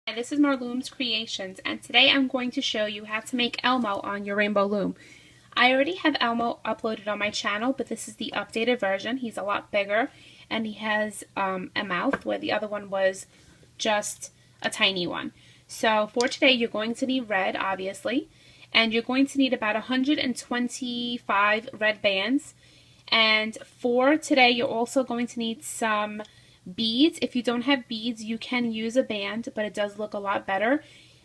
Hi, this is Marloomz Creations, and today I'm going to show you how to make Elmo on your Rainbow Loom. I already have Elmo uploaded on my channel, but this is the updated version. He's a lot bigger, and he has a mouth where the other one was just a tiny one. So for today, you're going to need red, obviously, and you're going to need about 125 red bands. And for today, you're also going to need some beads. If you don't have beads, you can use a band, but it does look a lot better.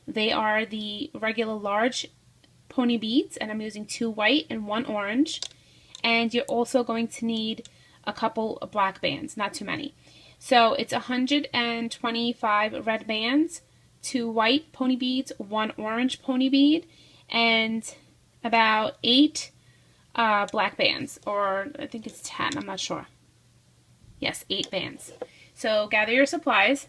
They are the regular large pony beads, and I'm using 2 white and 1 orange. And you're also going to need a couple of black bands, not too many. So it's 125 red bands, 2 white pony beads, 1 orange pony bead, and about 8 black bands, or I think it's 10, I'm not sure. Yes, 8 bands. So gather your supplies,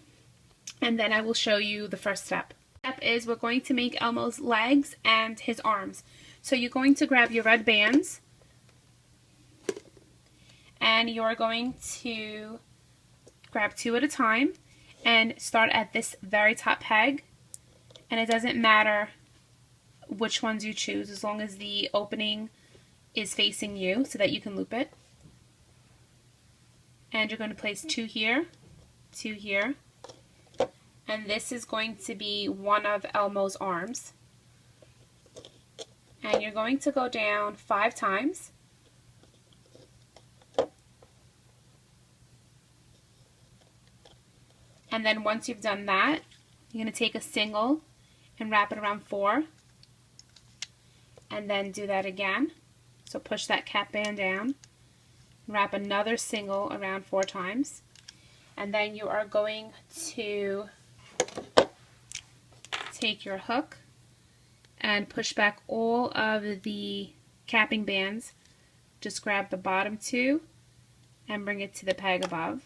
and then I will show you the first step. Step is we're going to make Elmo's legs and his arms. So you're going to grab your red bands, and you're going to grab 2 at a time and start at this very top peg. And it doesn't matter which ones you choose as long as the opening is facing you so that you can loop it. And you're going to place 2 here, 2 here, and this is going to be one of Elmo's arms. And you're going to go down 5 times. And then once you've done that, you're going to take a single and wrap it around 4, and then do that again. So push that cap band down, wrap another single around 4 times, and then you are going to take your hook and push back all of the capping bands. Just grab the bottom 2 and bring it to the peg above,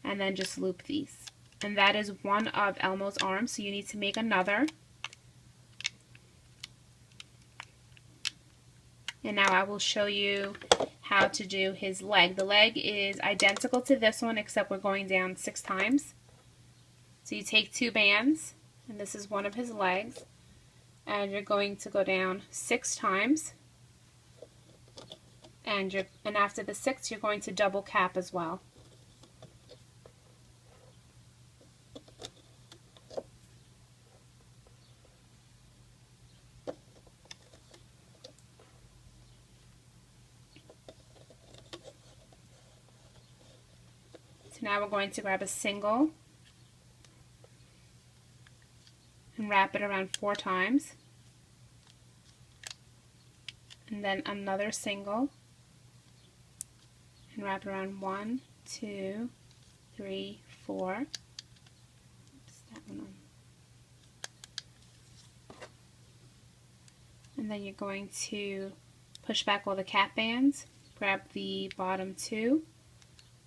and then just loop these. And that is one of Elmo's arms, so you need to make another. And now I will show you how to do his leg. The leg is identical to this one, except we're going down 6 times. So you take 2 bands, and this is one of his legs, and you're going to go down 6 times. And after the 6th, you're going to double cap as well. Now we're going to grab a single and wrap it around 4 times, and then another single and wrap it around 1, 2, 3, 4. Oops, that one on. And then you're going to push back all the cap bands, grab the bottom 2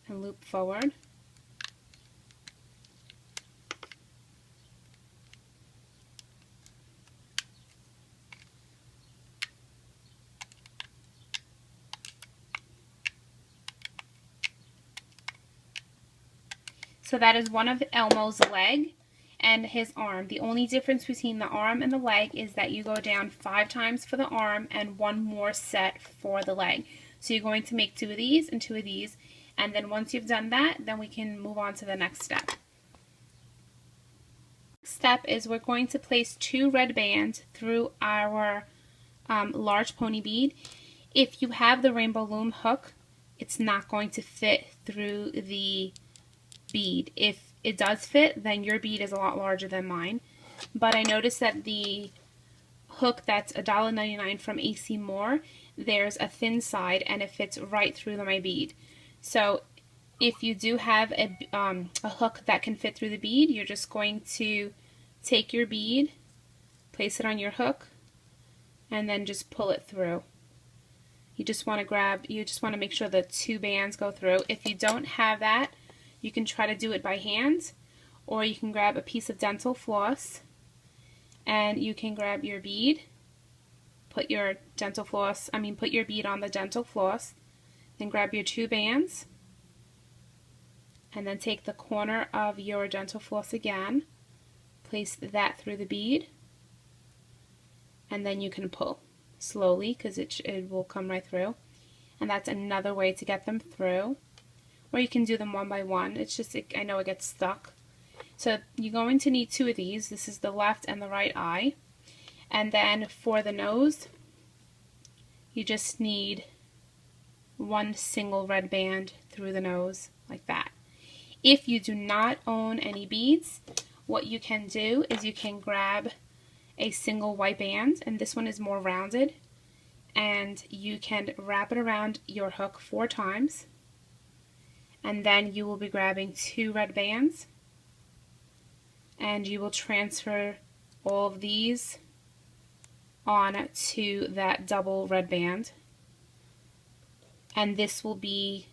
and loop forward. So that is one of Elmo's leg and his arm. The only difference between the arm and the leg is that you go down 5 times for the arm and 1 more set for the leg. So you're going to make 2 of these and 2 of these, and then once you've done that, then we can move on to the next step. Next step is we're going to place 2 red bands through our large pony bead. If you have the Rainbow Loom hook, it's not going to fit through the bead. If it does fit, then your bead is a lot larger than mine. But I noticed that the hook that's $1.99 from AC Moore, there's a thin side and it fits right through my bead. So if you do have a hook that can fit through the bead, you're just going to take your bead, place it on your hook, and then just pull it through. You just want to make sure the 2 bands go through. If you don't have that, you can try to do it by hand, or you can grab a piece of dental floss and you can grab your bead, put your bead on the dental floss, then grab your 2 bands, and then take the corner of your dental floss again, place that through the bead, and then you can pull slowly because it will come right through. And that's another way to get them through. Or you can do them one by one. It's just, I know it gets stuck. So you're going to need 2 of these. This is the left and the right eye. And then for the nose, you just need 1 single red band through the nose, like that. If you do not own any beads, what you can do is you can grab a single white band, and this one is more rounded, and you can wrap it around your hook 4 times, and then you will be grabbing 2 red bands, and you will transfer all of these on to that double red band, and this will be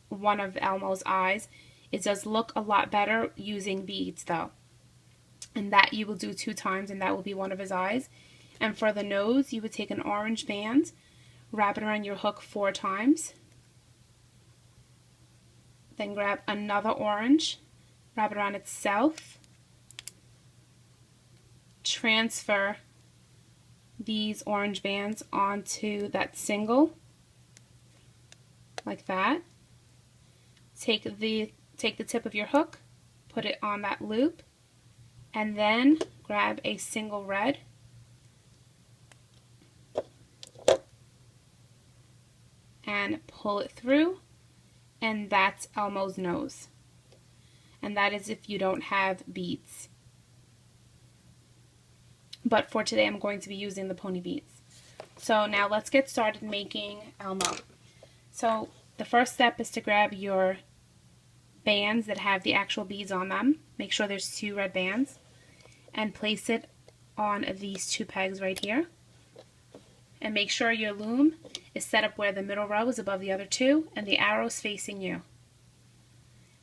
one of Elmo's eyes. It does look a lot better using beads though, and that you will do 2 times, and that will be one of his eyes. And for the nose, you would take an orange band, wrap it around your hook 4 times, then grab another orange, wrap it around itself, transfer these orange bands onto that single, like that. Take the tip of your hook, put it on that loop, and then grab a single red, and pull it through, and that's Elmo's nose. And that is if you don't have beads. But for today I'm going to be using the pony beads. So now let's get started making Elmo. So the first step is to grab your bands that have the actual beads on them. Make sure there's 2 red bands, and place it on these 2 pegs right here. And make sure your loom is set up where the middle row is above the other 2 and the arrow's facing you.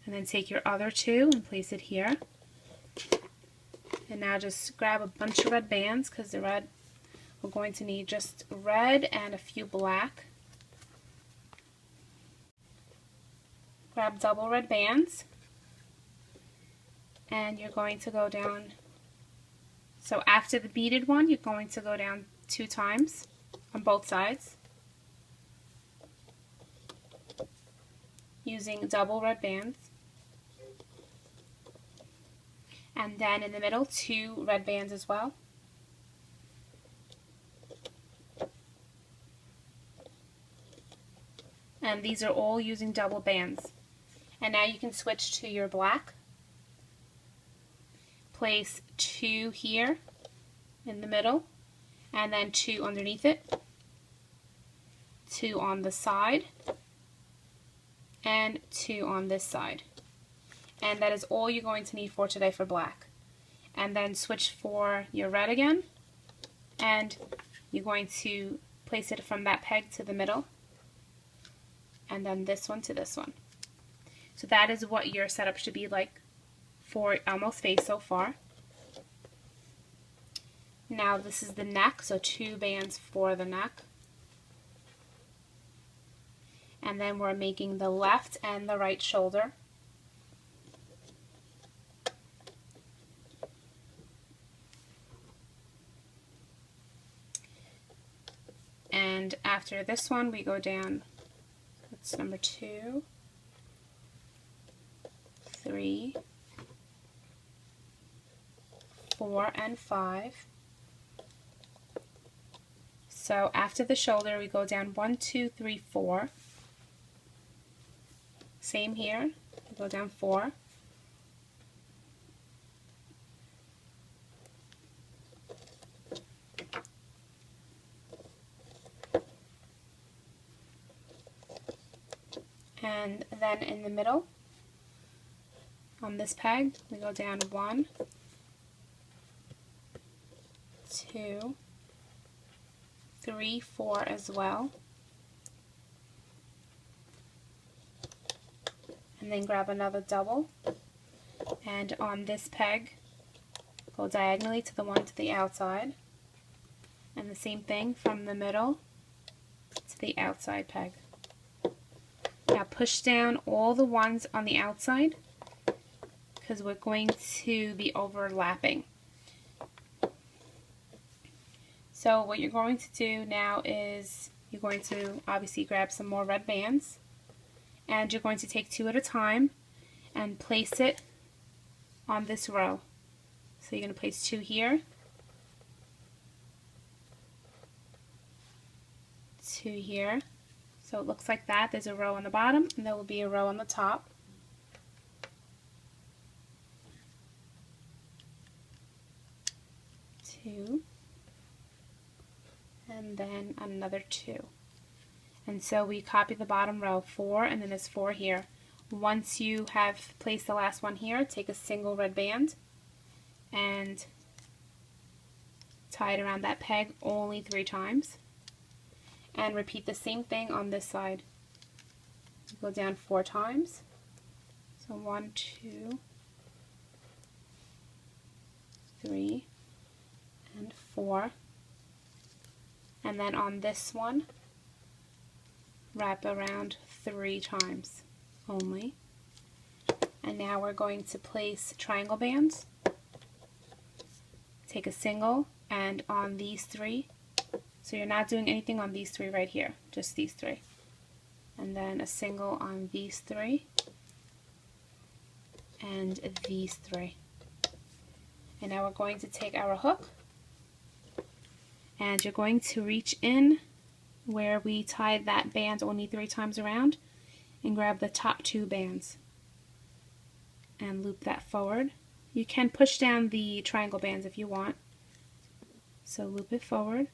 And then take your other 2 and place it here. And now just grab a bunch of red bands, because the red, we're going to need just red and a few black. Grab double red bands, and you're going to go down. So after the beaded one, you're going to go down 2 times on both sides using double red bands. And then in the middle, 2 red bands as well. And these are all using double bands. And now you can switch to your black. Place 2 here in the middle, and then 2 underneath it, 2 on the side, and 2 on this side. And that is all you're going to need for today for black. And then switch for your red again, and you're going to place it from that peg to the middle, and then this one to this one. So that is what your setup should be like for Elmo's face so far. Now this is the neck, so 2 bands for the neck. And then we're making the left and the right shoulder. And after this one, we go down, that's number 2, 3, 4, and 5. So after the shoulder, we go down 1, 2, 3, 4. Same here, we go down 4. And then in the middle, on this peg, we go down 1, 2, 3, 4 as well. And then grab another double, and on this peg, go diagonally to the one to the outside. And the same thing from the middle to the outside peg. Now push down all the ones on the outside, because we're going to be overlapping. So what you're going to do now is you're going to obviously grab some more red bands, and you're going to take 2 at a time and place it on this row. So you're going to place 2 here, 2 here. So it looks like that. There's a row on the bottom and there will be a row on the top. Two, and then another 2. And so we copy the bottom row, 4, and then there's 4 here. Once you have placed the last one here, take a single red band and tie it around that peg only 3 times. And repeat the same thing on this side. Go down 4 times. So 1, 2, 3, and 4. And then on this one, wrap around 3 times only. And now we're going to place triangle bands. Take a single, and on these 3, so you're not doing anything on these 3 right here, just these 3. And then a single on these 3 and these 3. And now we're going to take our hook and you're going to reach in where we tied that band only 3 times around and grab the top 2 bands and loop that forward. You can push down the triangle bands if you want. So loop it forward.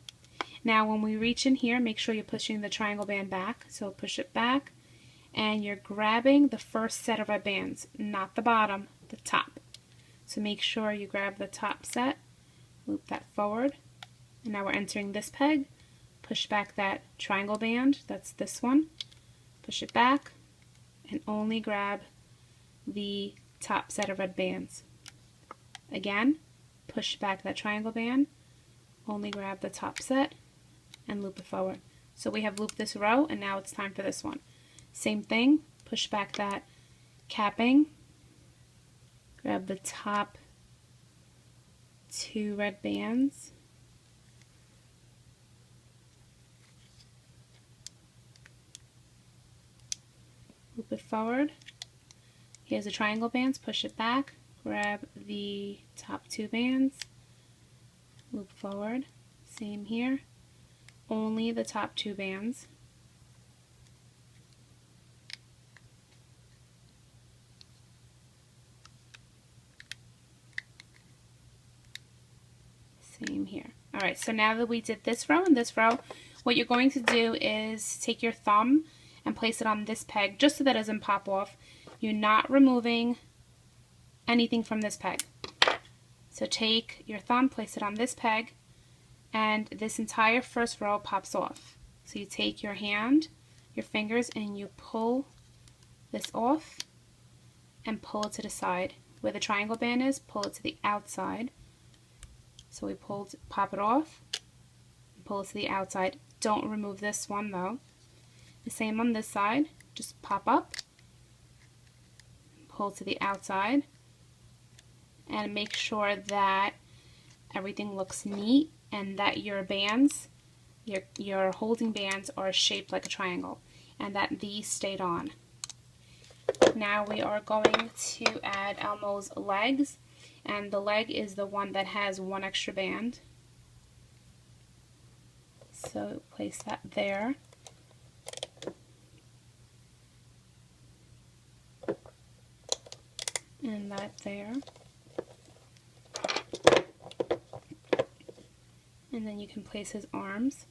Now when we reach in here, make sure you're pushing the triangle band back. So push it back and you're grabbing the first set of red bands, not the bottom, the top. So make sure you grab the top set, loop that forward, and now we're entering this peg. Push back that triangle band, that's this one, push it back, and only grab the top set of red bands. Again, push back that triangle band, only grab the top set, and loop it forward. So we have looped this row, and now it's time for this one. Same thing, push back that capping, grab the top 2 red bands, loop it forward. Here's the triangle bands, push it back, grab the top 2 bands, loop forward. Same here, only the top 2 bands. Same here. Alright, so now that we did this row and this row, what you're going to do is take your thumb and place it on this peg just so that it doesn't pop off. You're not removing anything from this peg. So take your thumb, place it on this peg, and this entire first row pops off. So you take your hand, your fingers, and you pull this off and pull it to the side. Where the triangle band is, pull it to the outside. So we pop it off, and pull it to the outside. Don't remove this one though. The same on this side, just pop up, pull to the outside, and make sure that everything looks neat and that your bands, your holding bands are shaped like a triangle and that these stayed on. Now we are going to add Elmo's legs, and the leg is the one that has 1 extra band. So place that there. And that there. And then you can place his arms.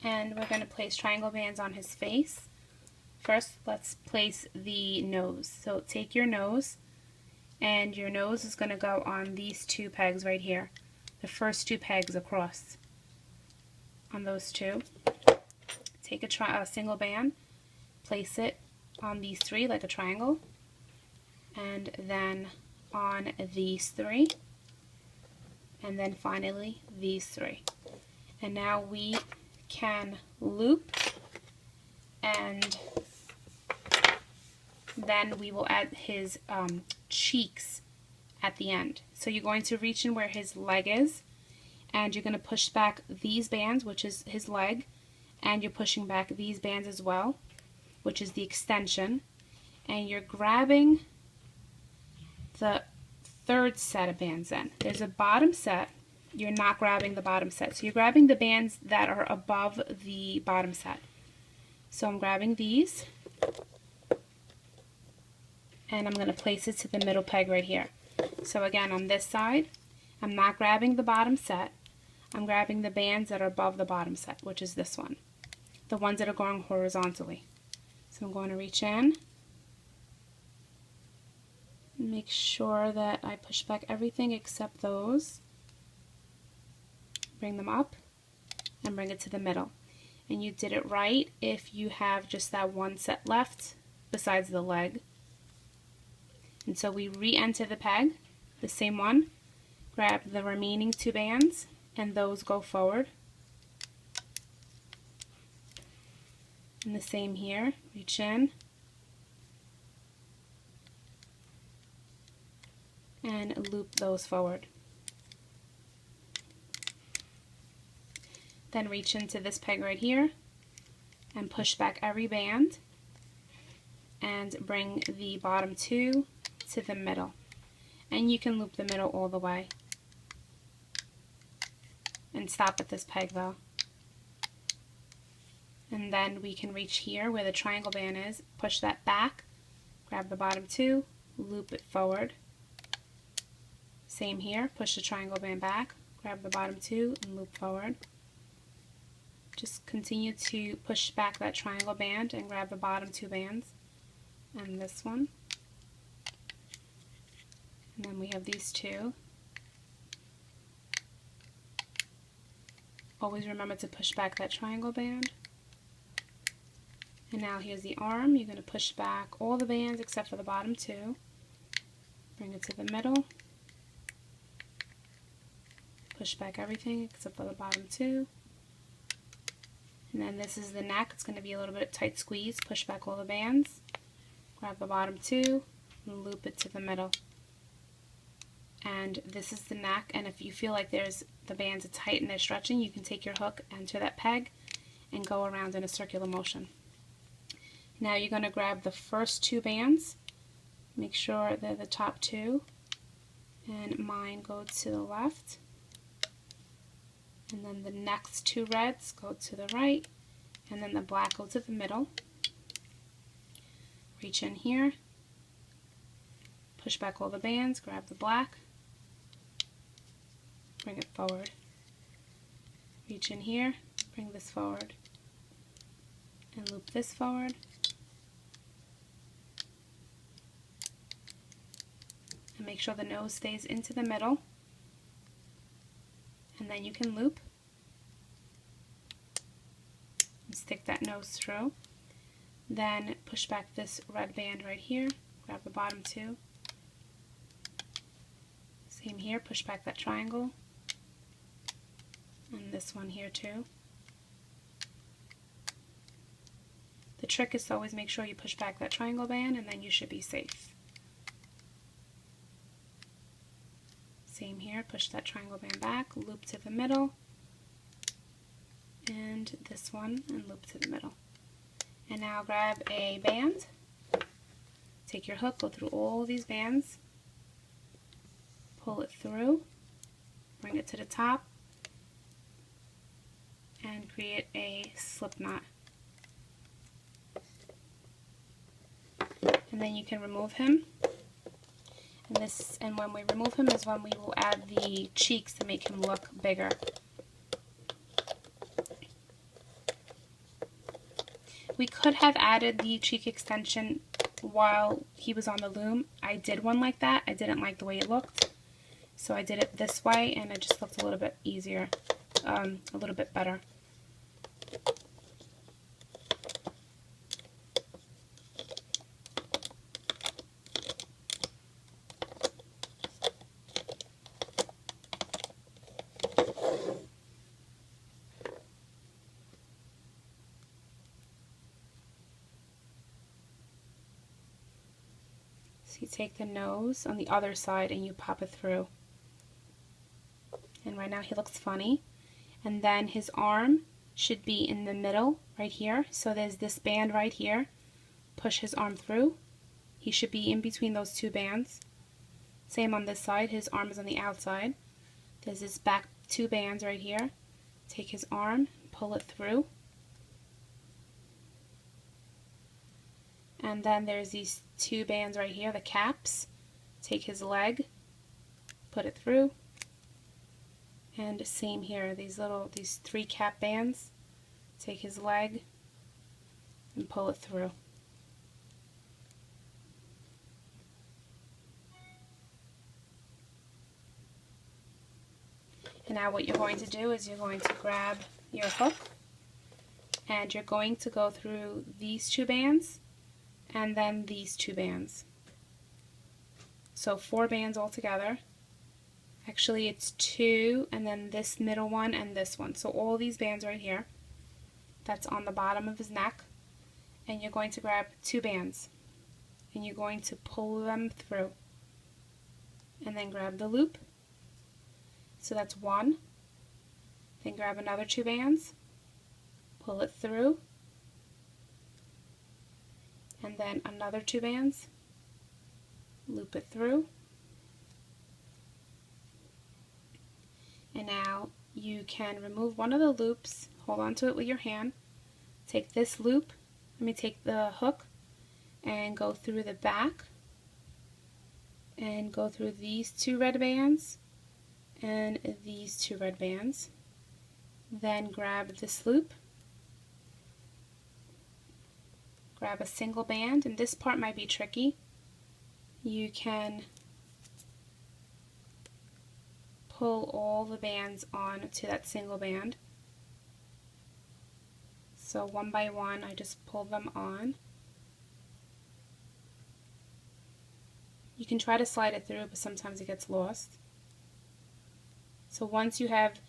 And we're going to place triangle bands on his face. First, let's place the nose. So take your nose, and your nose is going to go on these 2 pegs right here. The first 2 pegs across on those 2. Take a single band, place it on these 3 like a triangle, and then on these 3, and then finally these 3. And now we can loop, and then we will add his cheeks at the end. So you're going to reach in where his leg is, and you're going to push back these bands, which is his leg, and you're pushing back these bands as well, which is the extension, and you're grabbing the third set of bands in. There's a bottom set. You're not grabbing the bottom set. So you're grabbing the bands that are above the bottom set. So I'm grabbing these, and I'm going to place it to the middle peg right here. So again, on this side, I'm not grabbing the bottom set. I'm grabbing the bands that are above the bottom set, which is this one. The ones that are going horizontally. So I'm going to reach in, make sure that I push back everything except those, bring them up, and bring it to the middle. And you did it right if you have just that one set left besides the leg. And so we re-enter the peg, the same one, grab the remaining two bands, and those go forward. And the same here, reach in, and loop those forward. Then reach into this peg right here, and push back every band, and bring the bottom two to the middle. And you can loop the middle all the way. And stop at this peg though. And then we can reach here where the triangle band is, push that back, grab the bottom two, loop it forward. Same here, push the triangle band back, grab the bottom two, and loop forward. Just continue to push back that triangle band and grab the bottom two bands, and this one. And then we have these two. Always remember to push back that triangle band. And now here's the arm. You're going to push back all the bands except for the bottom two. Bring it to the middle. Push back everything except for the bottom two. And then this is the neck. It's going to be a little bit tight squeeze. Push back all the bands. Grab the bottom two and loop it to the middle. And this is the neck, and if you feel like the bands are tight and they're stretching, you can take your hook, enter that peg, and go around in a circular motion. Now you're going to grab the first two bands, make sure they're the top two, and mine go to the left, and then the next two reds go to the right, and then the black go to the middle. Reach in here, push back all the bands, grab the black, bring it forward. Reach in here, bring this forward, and loop this forward. And make sure the nose stays into the middle. And then you can loop and stick that nose through. Then push back this red band right here, grab the bottom two. Same here, push back that triangle. And this one here too. The trick is to always make sure you push back that triangle band, and then you should be safe. Same here, push that triangle band back, loop to the middle, and this one, and loop to the middle. And now grab a band, take your hook, go through all these bands, pull it through, bring it to the top, and create a slip knot. And then you can remove him. And when we remove him is when we will add the cheeks to make him look bigger. We could have added the cheek extension while he was on the loom. I did one like that. I didn't like the way it looked, so I did it this way, and it just looked a little bit easier, a little bit better. So you take the nose on the other side and you pop it through. And right now he looks funny. And then his arm should be in the middle right here. So there's this band right here. Push his arm through. He should be in between those two bands. Same on this side, his arm is on the outside. There's this back two bands right here. Take his arm, pull it through. And then there's these two bands right here, the caps. Take his leg, put it through. And same here, these three cap bands. Take his leg and pull it through. And now what you're going to do is you're going to grab your hook and you're going to go through these two bands and then these two bands. So 4 bands altogether. Actually it's 2 and then this middle one and this one. So all these bands right here, that's on the bottom of his neck, and you're going to grab 2 bands and you're going to pull them through and then grab the loop. So that's 1. Then grab another 2 bands, pull it through, and then another 2 bands, loop it through. And now you can remove one of the loops, hold on to it with your hand, take this loop, take the hook and go through the back and go through these 2 red bands and these 2 red bands. Then grab this loop, grab a single band, and this part might be tricky. You can pull all the bands on to that single band. So one by one I just pull them on. You can try to slide it through, but sometimes it gets lost. So once you have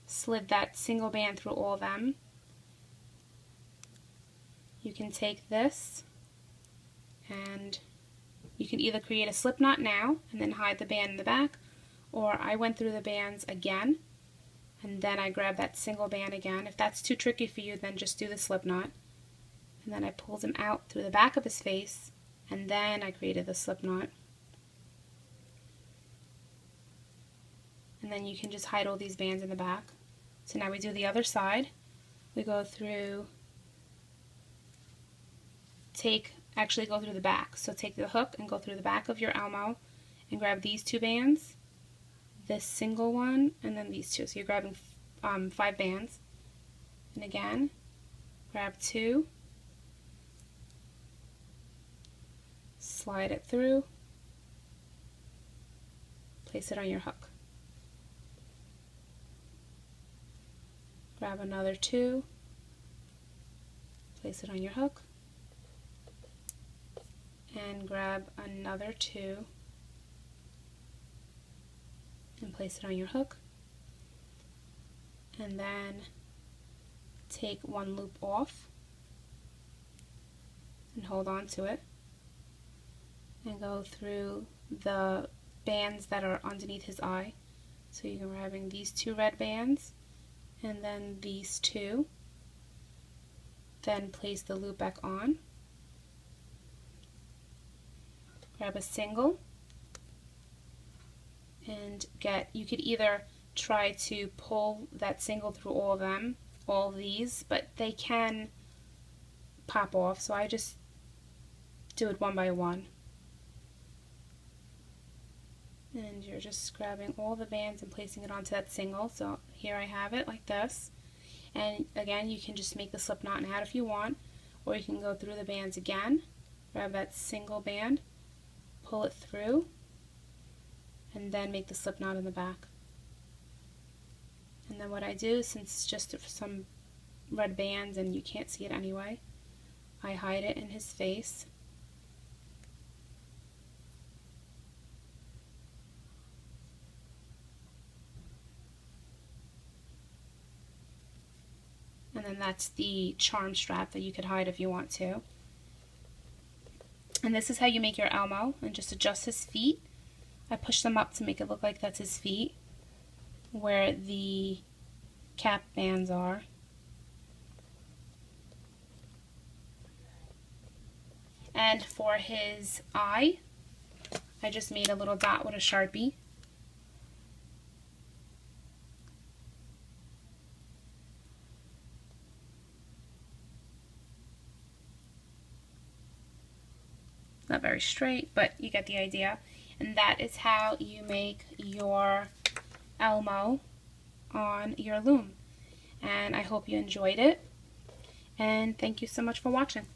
slid that single band through all of them, you can take this and you can either create a slip knot now and then hide the band in the back, or I went through the bands again and then I grab that single band again. If that's too tricky for you, then just do the slip knot. And then I pulled him out through the back of his face and then I created the slip knot. And then you can just hide all these bands in the back. So now we do the other side. We go through, go through the back. So take the hook and go through the back of your Elmo and grab these 2 bands, this single one, and then these 2. So you're grabbing 5 bands. And again, grab 2, slide it through, place it on your hook. Grab another 2, place it on your hook, and grab another 2 and place it on your hook, and then take one loop off and hold on to it and go through the bands that are underneath his eye. So you're grabbing these 2 red bands and then these 2, then place the loop back on, grab a single, and you could either try to pull that single through all of them, all of these, but they can pop off, so I just do it one by one. And you're just grabbing all the bands and placing it onto that single. So here I have it like this. And again, you can just make the slip knot and add if you want, or you can go through the bands again, grab that single band, pull it through, and then make the slip knot in the back. And then what I do, since it's just some red bands and you can't see it anyway, I hide it in his face. And then that's the charm strap that you could hide if you want to. And this is how you make your Elmo, and just adjust his feet. I push them up to make it look like that's his feet, where the cap bands are. And for his eye, I just made a little dot with a Sharpie. Not very straight, but you get the idea. And that is how you make your Elmo on your loom. And I hope you enjoyed it. And thank you so much for watching.